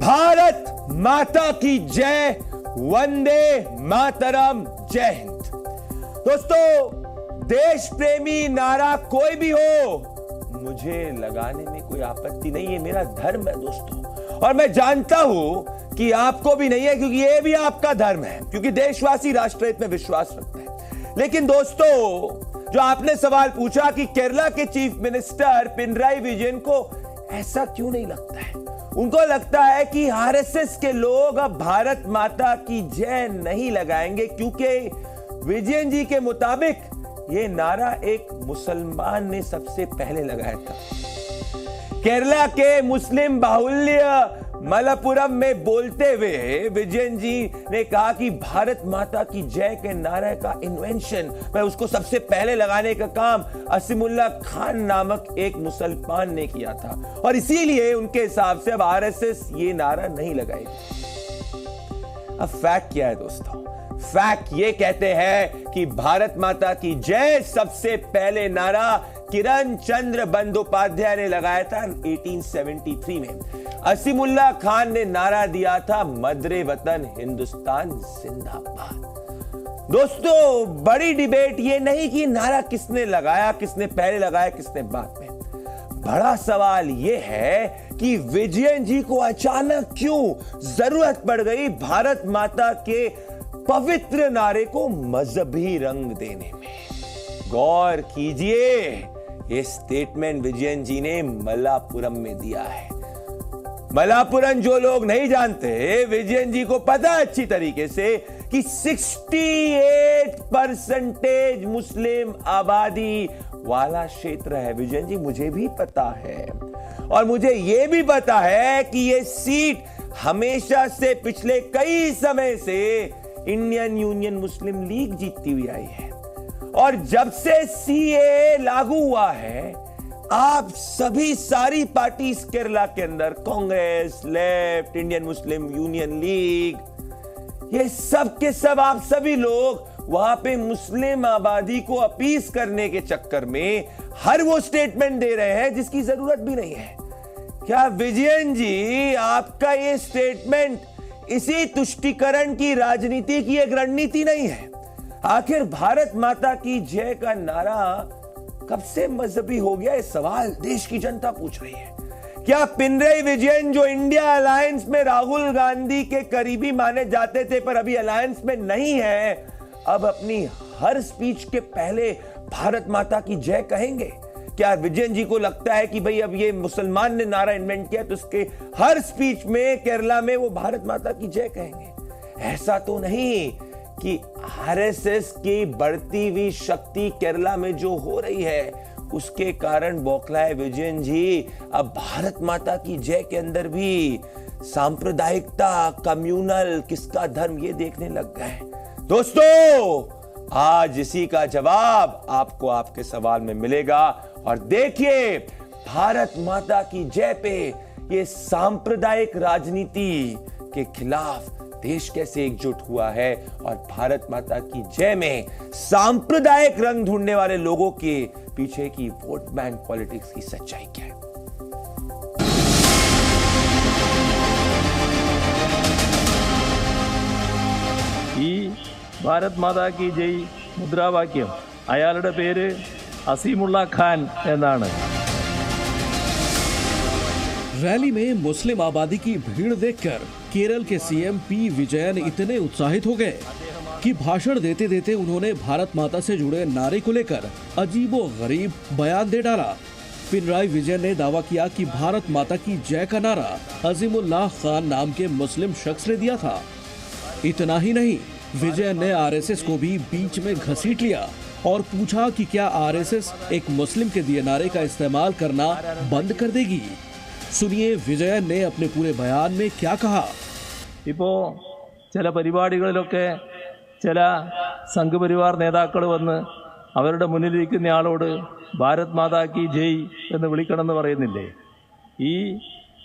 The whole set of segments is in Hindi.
भारत माता की जय, वंदे मातरम, जय हिंद। दोस्तों, देश प्रेमी नारा कोई भी हो, मुझे लगाने में कोई आपत्ति नहीं है, मेरा धर्म है दोस्तों। और मैं जानता हूं कि आपको भी नहीं है, क्योंकि ये भी आपका धर्म है, क्योंकि देशवासी राष्ट्रहित में विश्वास रखते हैं। लेकिन दोस्तों, जो आपने सवाल पूछा कि केरला के चीफ मिनिस्टर पिनराई विजयन को ऐसा क्यों नहीं लगता है, उनको लगता है कि आरएसएस के लोग अब भारत माता की जय नहीं लगाएंगे, क्योंकि विजयन जी के मुताबिक यह नारा एक मुसलमान ने सबसे पहले लगाया था। केरला के मुस्लिम बाहुल्य मलप्पुरम में बोलते हुए विजयन जी ने कहा कि भारत माता की जय के नारे का इन्वेंशन, मैं उसको सबसे पहले लगाने का काम असीमुल्लाह खान नामक एक मुसलमान ने किया था, और इसीलिए उनके हिसाब से अब आरएसएस ये नारा नहीं लगाएगी। अब फैक्ट क्या है दोस्तों? फैक्ट ये कहते हैं कि भारत माता की जय सबसे पहले नारा किरण चंद्र बंदोपाध्याय ने लगाया था 1873 में। असीमुल्लाह खान ने नारा दिया था मदरे वतन हिंदुस्तान जिंदाबाद। दोस्तों, बड़ी डिबेट ये नहीं कि नारा किसने लगाया, किसने पहले लगाया, किसने बाद में। बड़ा सवाल यह है कि विजयन जी को अचानक क्यों जरूरत पड़ गई भारत माता के पवित्र नारे को मजहबी रंग देने में। गौर कीजिए, ये स्टेटमेंट विजयन जी ने मलप्पुरम में दिया है। मलप्पुरम जो लोग नहीं जानते, विजयन जी को पता है अच्छी तरीके से कि 68% मुस्लिम आबादी वाला क्षेत्र है। विजयन जी, मुझे भी पता है, और मुझे यह भी पता है कि यह सीट हमेशा से पिछले कई समय से इंडियन यूनियन मुस्लिम लीग जीतती हुई आई है। और जब से सीएए लागू हुआ है, आप सभी सारी पार्टी केरला के अंदर, Congress, left, Indian Muslim union league, ये सब के सब आप सभी लोग वहां पे मुस्लिम आबादी को अपीस करने के चक्कर में हर वो स्टेटमेंट दे रहे हैं जिसकी जरूरत भी नहीं है। क्या विजयन जी, आपका ये स्टेटमेंट इसी तुष्टीकरण की राजनीति की एक रणनीति नहीं है? आखिर भारत माता की जय का नारा कब से मजहबी हो गया, ये सवाल देश की जनता पूछ रही है। क्या पिनराई विजयन, जो इंडिया अलायंस में राहुल गांधी के करीबी माने जाते थे पर अभी अलायंस में नहीं है, अब अपनी हर स्पीच के पहले भारत माता की जय कहेंगे? क्या विजयन जी को लगता है कि भाई अब ये मुसलमान ने नारा इन्वेंट किया तो उसके हर स्पीच में केरला में वो भारत माता की जय कहेंगे? ऐसा तो नहीं कि आरएसएस की बढ़ती हुई शक्ति केरला में जो हो रही है उसके कारण बौखलाए विजयन जी अब भारत माता की जय के अंदर भी सांप्रदायिकता, कम्युनल, किसका धर्म, ये देखने लग गए। दोस्तों, आज इसी का जवाब आपको आपके सवाल में मिलेगा। और देखिए, भारत माता की जय पे ये सांप्रदायिक राजनीति के खिलाफ देश कैसे एकजुट हुआ है, और भारत माता की जय में सांप्रदायिक रंग ढूंढने वाले लोगों के पीछे की वोट बैंक पॉलिटिक्स की सच्चाई क्या है। भारत माता की जय मुद्रावाक्യം അയാളുടെ പേര് അസീമുള്ള ഖാൻ എന്നാണ്। रैली में मुस्लिम आबादी की भीड़ देखकर केरल के सीएम पी विजयन इतने उत्साहित हो गए कि भाषण देते देते उन्होंने भारत माता से जुड़े नारे को लेकर अजीबो गरीब बयान दे डाला। पिनराई विजयन ने दावा किया कि भारत माता की जय का नारा अजीमुल्लाह खान नाम के मुस्लिम शख्स ने दिया था। इतना ही नहीं, विजयन ने आरएसएस को भी बीच में घसीट लिया और पूछा कि क्या आरएसएस एक मुस्लिम के दिए नारे का इस्तेमाल करना बंद कर देगी। सुनिए विजयन ने अपने पूरे बयान में क्या कहा। ഇപ്പോൾ ചില പരിപാടികളിലൊക്കെ ചില സംഘപരിവാർ നേതാക്കൾ വന്ന് അവരുടെ മുന്നിലിരിക്കുന്നയാളോട് ഭാരത് മാതാ കി ജയ് എന്ന് വിളിക്കണമെന്ന് പറയുന്നില്ലേ? ഈ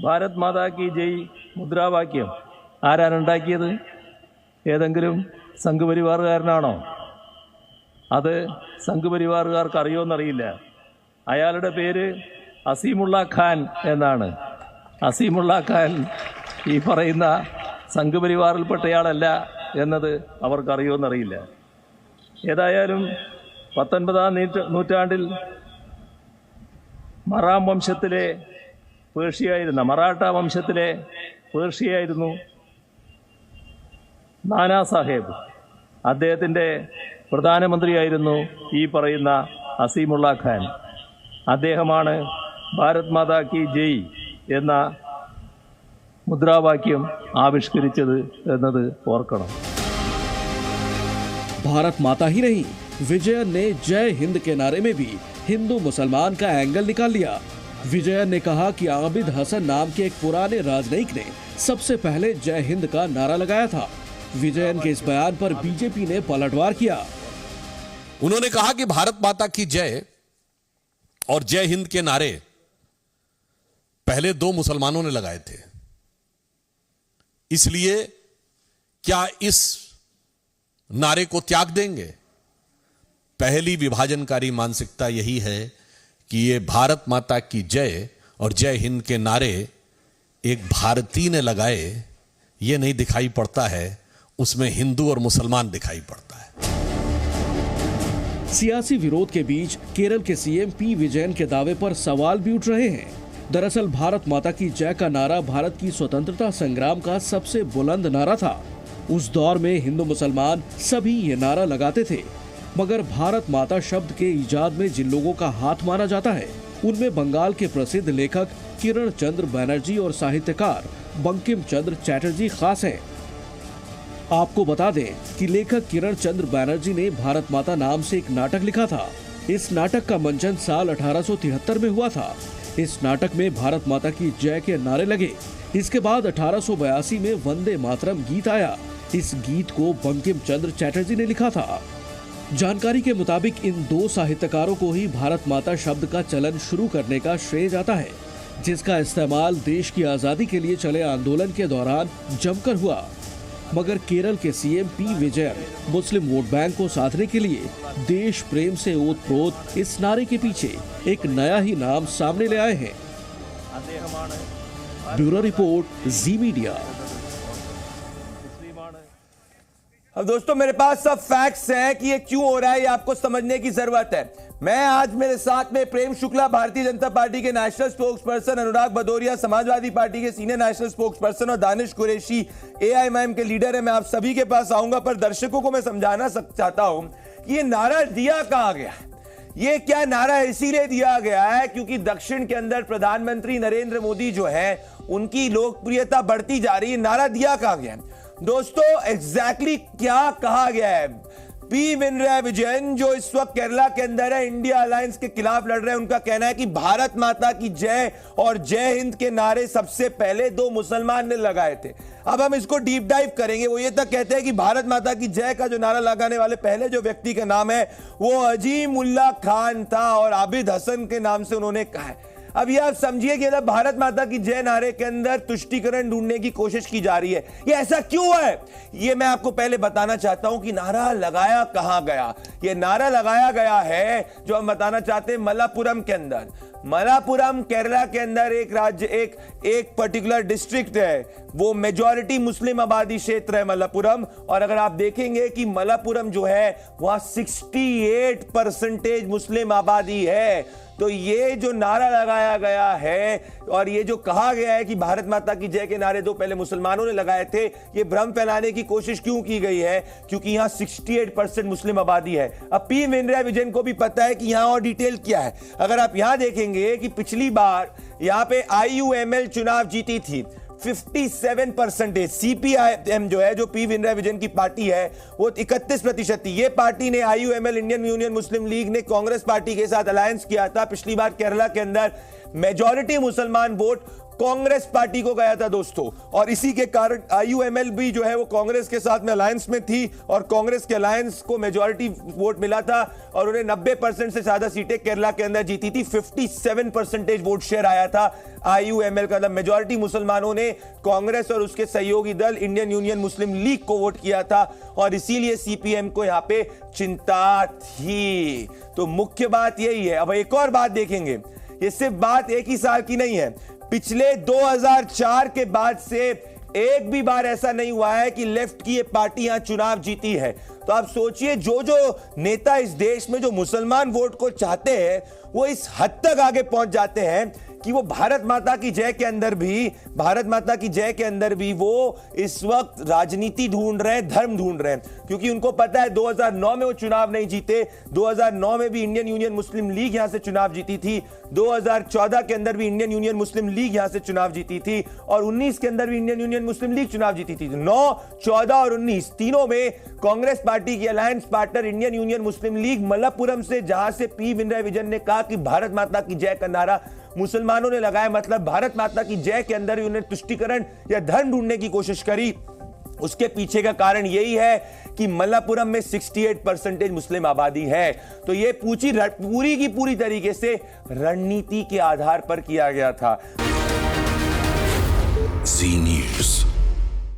ഭാരത് മാതാ കി ജയ് മുദ്രാവാക്യം ആരാണ് ഉണ്ടാക്കിയത്? ഏതെങ്കിലും സംഘപരിവാറുകാരനാണോ? അത് സംഘപരിവാറുകാർക്ക് അറിയുമെന്നറിയില്ല. അയാളുടെ പേര് അസീമുള്ള ഖാൻ എന്നാണ്. അസീമുള്ള ഖാൻ ഈ പറയുന്ന സംഘപരിവാറിൽപ്പെട്ടയാളല്ല എന്നത് അവർക്കറിയുമെന്നറിയില്ല. ഏതായാലും 19-ാം നൂറ്റാണ്ടിൽ മറാഠ വംശത്തിലെ പേർഷ്യയായിരുന്നു നാനാ സാഹേബ്. അദ്ദേഹത്തിൻ്റെ പ്രധാനമന്ത്രിയായിരുന്നു ഈ പറയുന്ന അസീമുള്ള ഖാൻ. അദ്ദേഹമാണ് ഭാരത് മാതാ കി ജയ് എന്ന മുദ്രാവാക്യം ആവിഷ്കരിച്ചത് എന്നത് ഓർക്കണം. भारत माता ही नहीं, विजयन ने जय हिंद के नारे में भी हिंदू मुसलमान का एंगल निकाल लिया। विजयन ने कहा कि आबिद हसन नाम के एक पुराने राजनयिक ने सबसे पहले जय हिंद का नारा लगाया था। विजयन के इस बयान पर बीजेपी ने पलटवार किया। उन्होंने कहा कि भारत माता की जय और जय हिंद के नारे पहले 2 मुसलमानों ने लगाए थे, इसलिए क्या इस नारे को त्याग देंगे? पहली विभाजनकारी मानसिकता यही है कि ये भारत माता की जय और जय हिंद के नारे एक भारतीय ने लगाए, ये नहीं दिखाई पड़ता है, उसमें हिंदू और मुसलमान दिखाई पड़ता है। सियासी विरोध के बीच केरल के सीएम पी विजयन के दावे पर सवाल भी उठ रहे हैं। दरअसल भारत माता की जय का नारा भारत की स्वतंत्रता संग्राम का सबसे बुलंद नारा था। उस दौर में हिंदू मुसलमान सभी ये नारा लगाते थे, मगर भारत माता शब्द के इजाद में जिन लोगों का हाथ माना जाता है, उनमें बंगाल के प्रसिद्ध लेखक किरण चंद्र बैनर्जी और साहित्यकार बंकिम चंद्र चटर्जी खास हैं। आपको बता दें कि लेखक किरण चंद्र बैनर्जी ने भारत माता नाम से एक नाटक लिखा था। इस नाटक का मंचन साल 1873 में हुआ था। इस नाटक में भारत माता की जय के नारे लगे। इसके बाद 1882 में वंदे मातरम गीत आया। इस गीत को बंकिम चंद्र चटर्जी ने लिखा था। जानकारी के मुताबिक इन 2 साहित्यकारों को ही भारत माता शब्द का चलन शुरू करने का श्रेय जाता है, जिसका इस्तेमाल देश की आजादी के लिए चले आंदोलन के दौरान जमकर हुआ। मगर केरल के सीएम पी विजयन मुस्लिम वोट बैंक को साधने के लिए देश प्रेम से ओतप्रोत इस नारे के पीछे एक नया ही नाम सामने ले आए हैं। ब्यूरो रिपोर्ट, जी मीडिया। अब दोस्तों मेरे पास सब फैक्ट्स हैं कि ये क्यों हो रहा है, ये आपको समझने की जरूरत है। मैं आज मेरे साथ में प्रेम शुक्ला भारतीय जनता पार्टी के नेशनल स्पोक्सपर्सन, अनुराग भदौरिया समाजवादी पार्टी के सीनियर नेशनल स्पोक्सपर्सन और दानिश कुरैशी एआईएमआईएम के लीडर है। मैं आप सभी के पास आऊंगा, पर दर्शकों को मैं समझाना चाहता हूं कि ये नारा दिया कहां गया। ये क्या नारा इसीलिए दिया गया है क्योंकि दक्षिण के अंदर प्रधानमंत्री नरेंद्र मोदी जो है उनकी लोकप्रियता बढ़ती जा रही है। नारा दिया कहां गया दोस्तों, एग्जैक्टली क्या कहा गया है? पी विजयन जो इस वक्त केरला के अंदर है, इंडिया अलायंस के खिलाफ लड़ रहे हैं, उनका कहना है कि भारत माता की जय और जय हिंद के नारे सबसे पहले 2 मुसलमान ने लगाए थे। अब हम इसको डीप डाइव करेंगे। वो ये तक कहते हैं कि भारत माता की जय का जो नारा लगाने वाले पहले जो व्यक्ति का नाम है वो अजीम उल्लाह खान था और आबिद हसन के नाम से उन्होंने कहा है। अब ये आप समझिए कि भारत माता की जय नारे के अंदर तुष्टीकरण ढूंढने की कोशिश की जा रही है। ये ऐसा क्यों है, ये मैं आपको पहले बताना चाहता हूं कि नारा लगाया कहां गया। ये नारा लगाया गया है जो हम बताना चाहते हैं मलप्पुरम के अंदर। मलप्पुरम केरला के अंदर एक राज्य एक पर्टिकुलर डिस्ट्रिक्ट है, वो मेजॉरिटी मुस्लिम आबादी क्षेत्र है मलप्पुरम। और अगर आप देखेंगे कि मलप्पुरम जो है वहां 68% मुस्लिम आबादी है। तो ये जो नारा लगाया गया है और ये जो कहा गया है कि भारत माता की जय के नारे 2 पहले मुसलमानों ने लगाए थे, ये भ्रम फैलाने की कोशिश क्यों की गई है? क्योंकि यहां 68% मुस्लिम आबादी है। अब पी विजयन को भी पता है कि यहां और डिटेल क्या है। अगर आप यहां देखेंगे कि पिछली बार यहां पे IUML चुनाव जीती थी 57%। CPIM जो है, जो पी विजयन की पार्टी है, वो 31% थी। ये पार्टी ने IUML इंडियन यूनियन मुस्लिम लीग ने कांग्रेस पार्टी के साथ अलायंस किया था। पिछली बार केरला के अंदर मेजॉरिटी मुसलमान वोट कांग्रेस पार्टी को गया था दोस्तों, और इसी के कारण IUML भी जो है वो कांग्रेस के साथ में अलायंस में थी और कांग्रेस के अलायंस को मेजॉरिटी वोट मिला था और उन्हें 90% से ज्यादा सीटें केरला के अंदर जीती थी। 57% वोट शेयर आया था IUML का, मतलब मेजॉरिटी मुसलमानों ने कांग्रेस और उसके सहयोगी दल इंडियन यूनियन मुस्लिम लीग को वोट किया था और इसीलिए CPM को यहां पे चिंता थी। तो मुख्य बात यही है। अब एक और बात देखेंगे, ये सिर्फ बात एक ही साल की नहीं है। पिछले 2004 के बाद से एक भी बार ऐसा नहीं हुआ है कि लेफ्ट की ये पार्टी यहां चुनाव जीती है। तो आप सोचिए, जो जो नेता इस देश में जो मुसलमान वोट को चाहते हैं वो इस हद तक आगे पहुंच जाते हैं कि वो भारत माता की जय के अंदर भी वो इस वक्त राजनीति ढूंढ रहे हैं, धर्म ढूंढ रहे हैं, क्योंकि उनको पता है 2009 में वो चुनाव नहीं जीते। 2009 में भी इंडियन यूनियन मुस्लिम लीग यहां से चुनाव जीती थी, 2014 के अंदर भी इंडियन यूनियन मुस्लिम लीग यहां से चुनाव जीती थी, और 19 के अंदर भी इंडियन यूनियन मुस्लिम लीग चुनाव जीती थी। 9, 14 और 19 तीनों में कांग्रेस पार्टी की अलायंस पार्टनर इंडियन यूनियन मुस्लिम लीग मलप्पुरम से, जहां से पी विनय विजयन ने कहा कि भारत माता की जय का नारा मुसलमानों ने लगाया, मतलब भारत माता की जय के अंदर उन्हें तुष्टीकरण या धर्म ढूंढने की कोशिश करी। उसके पीछे का कारण यही है कि मलप्पुरम में 68% मुस्लिम आबादी है। तो यह पूरी की पूरी तरीके से रणनीति के आधार पर किया गया था। जी न्यूज़।